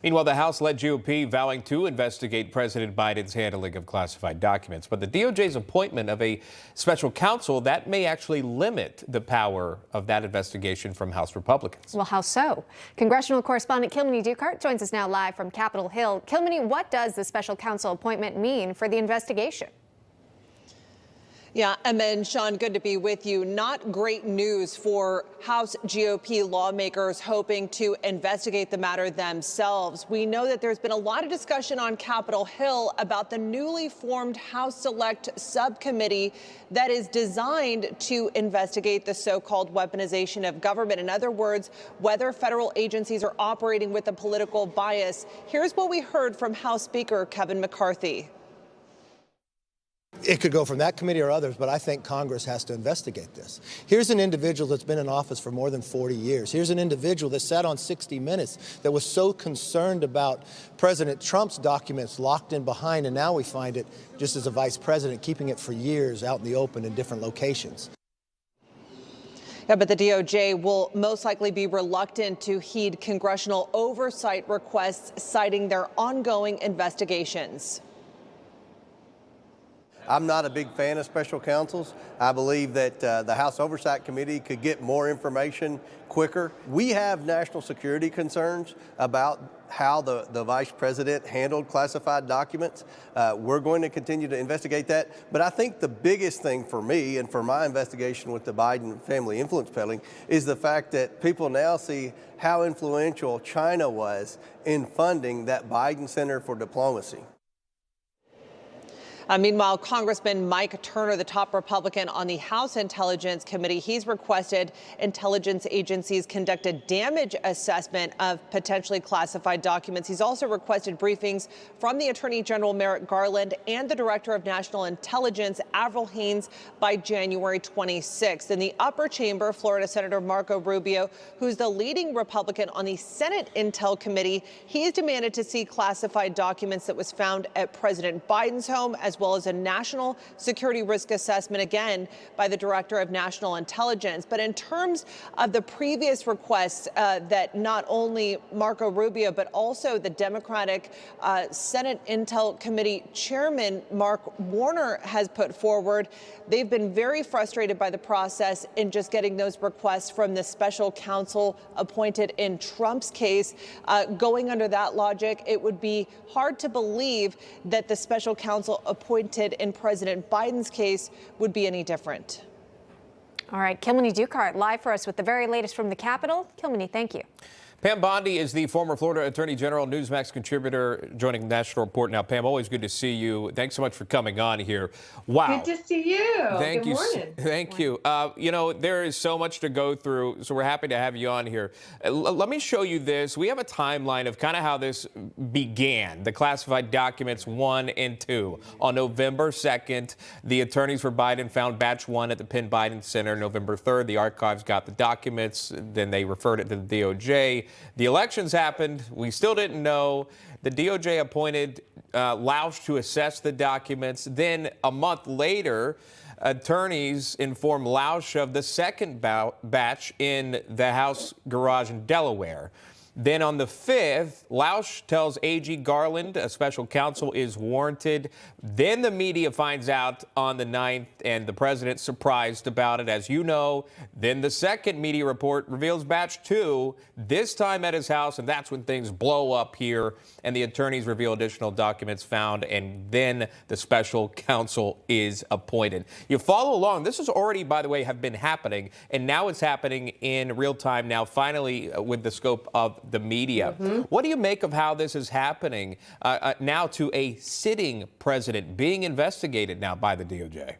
Meanwhile, the House-led GOP vowing to investigate President Biden's handling of classified documents. But the DOJ's appointment of a special counsel, that may actually limit the power of that investigation from House Republicans. Well, how so? Congressional correspondent Kilmeny Dukart joins us now live from Capitol Hill. Kilmeny, what does the special counsel appointment mean for the investigation? Yeah, Emma and Sean, good to be with you. Not great news for House GOP lawmakers hoping to investigate the matter themselves. We know that there's been a lot of discussion on Capitol Hill about the newly formed House Select Subcommittee that is designed to investigate the so-called weaponization of government. In other words, whether federal agencies are operating with a political bias. Here's what we heard from House Speaker Kevin McCarthy. It could go from that committee or others, but I think Congress has to investigate this. Here's an individual that's been in office for more than 40 years. Here's an individual that sat on 60 Minutes that was so concerned about President Trump's documents locked in behind, and now we find it just as a vice president, keeping it for years out in the open in different locations. Yeah, but the DOJ will most likely be reluctant to heed congressional oversight requests, citing their ongoing investigations. I'm not a big fan of special counsels. I believe that the House Oversight Committee could get more information quicker. We have national security concerns about how the vice president handled classified documents. We're going to continue to investigate that. But I think the biggest thing for me and for my investigation with the Biden family influence peddling is the fact that people now see how influential China was in funding that Biden Center for Diplomacy. Meanwhile, Congressman Mike Turner, the top Republican on the House Intelligence Committee, he's requested intelligence agencies conduct a damage assessment of potentially classified documents. He's also requested briefings from the Attorney General Merrick Garland and the Director of National Intelligence, Avril Haines, by January 26th. In the upper chamber, Florida Senator Marco Rubio, who's the leading Republican on the Senate Intel Committee, he's demanded to see classified documents that was found at President Biden's home, as well as a national security risk assessment, again, by the Director of National Intelligence. But in terms of the previous requests that not only Marco Rubio, but also the Democratic Senate Intel Committee Chairman Mark Warner has put forward, they've been very frustrated by the process in just getting those requests from the special counsel appointed in Trump's case. Going under that logic, it would be hard to believe that the special counsel appointed in President Biden's case would be any different. All right, Kilmeny Dukart live for us with the very latest from the Capitol. Kilmeny, thank you. Pam Bondi is the former Florida Attorney General, Newsmax contributor, joining the National Report now. Pam, always good to see you. Thanks so much for coming on here. Wow. Good to see you. Thank Good you. morning. Thank you. You know, there is so much to go through, so we're happy to have you on here. Let me show you this. We have a timeline of kind of how this began, the classified documents 1 and 2. On November 2nd, the attorneys for Biden found batch 1 at the Penn Biden Center. November 3rd, the archives got the documents. Then they referred it to the DOJ. The elections happened. We still didn't know. The DOJ appointed Lausch to assess the documents. Then a month later, attorneys informed Lausch of the second batch in the House garage in Delaware. Then on the 5th, Lausch tells AG Garland a special counsel is warranted. Then the media finds out on the 9th, and the president's surprised about it, as you know. Then the second media report reveals batch 2, this time at his house, and that's when things blow up here, and the attorneys reveal additional documents found, and then the special counsel is appointed. You follow along. This has already, by the way, have been happening, and now it's happening in real time now, finally, with the scope of the media. What do you make of how this is happening now to a sitting president being investigated now by the DOJ?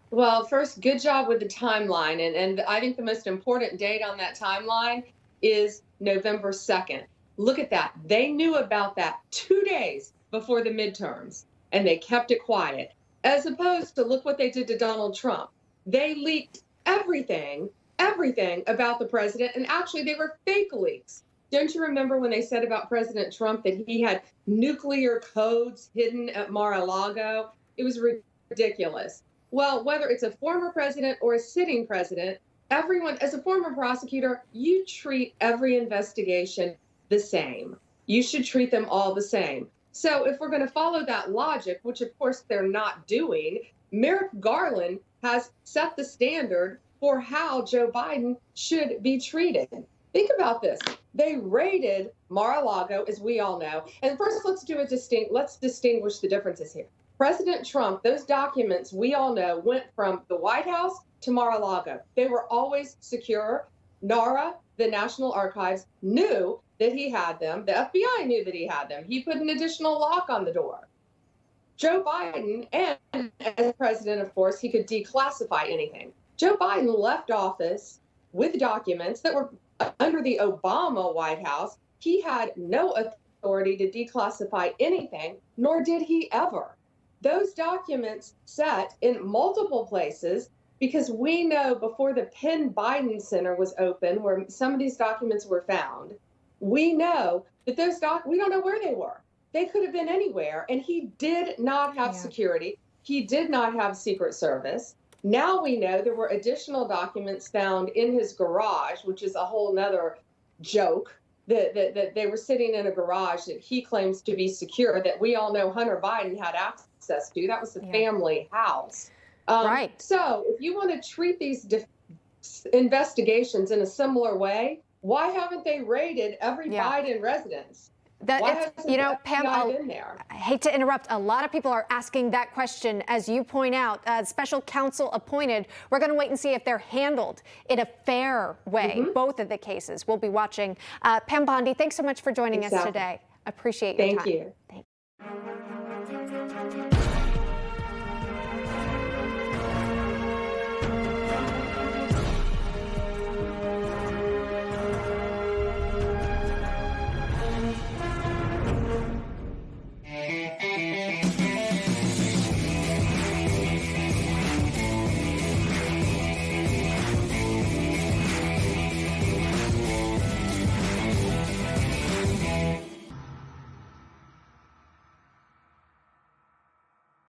Well, first, good job with the timeline. And I think the most important date on that timeline is November 2nd. Look at that. They knew about that 2 days before the midterms, and they kept it quiet, as opposed to look what they did to Donald Trump. They leaked everything about the president, and actually they were fake leaks. Don't you remember when they said about President Trump that he had nuclear codes hidden at Mar-a-Lago? It was ridiculous. Well, whether it's a former president or a sitting president, everyone, as a former prosecutor, you treat every investigation the same. you should treat them all the same. So if we're going to follow that logic, which of course they're not doing, Merrick Garland has set the standard for how Joe Biden should be treated. Think about this. They raided Mar-a-Lago, as we all know. And first, let's distinguish the differences here. President Trump, those documents, we all know, went from the White House to Mar-a-Lago. They were always secure. NARA, the National Archives, knew that he had them. The FBI knew that he had them. He put an additional lock on the door. Joe Biden, and as president, of course, he could declassify anything. Joe Biden left office with documents that were under the Obama White House. He had no authority to declassify anything, nor did he ever. Those documents sat in multiple places because we know before the Penn Biden Center was open, where some of these documents were found, we know that we don't know where they were. They could have been anywhere, and he did not have security. He did not have Secret Service. Now we know there were additional documents found in his garage, which is a whole nother joke, that they were sitting in a garage that he claims to be secure, that we all know Hunter Biden had access to. That was the family house. Right. So if you want to treat these investigations in a similar way, why haven't they raided every Biden residence? Pam, I hate to interrupt. A lot of people are asking that question. As you point out, special counsel appointed. We're going to wait and see if they're handled in a fair way. Both of the cases. We'll be watching. Pam Bondi, thanks so much for joining us today. Appreciate your time. Thank you. Thank you.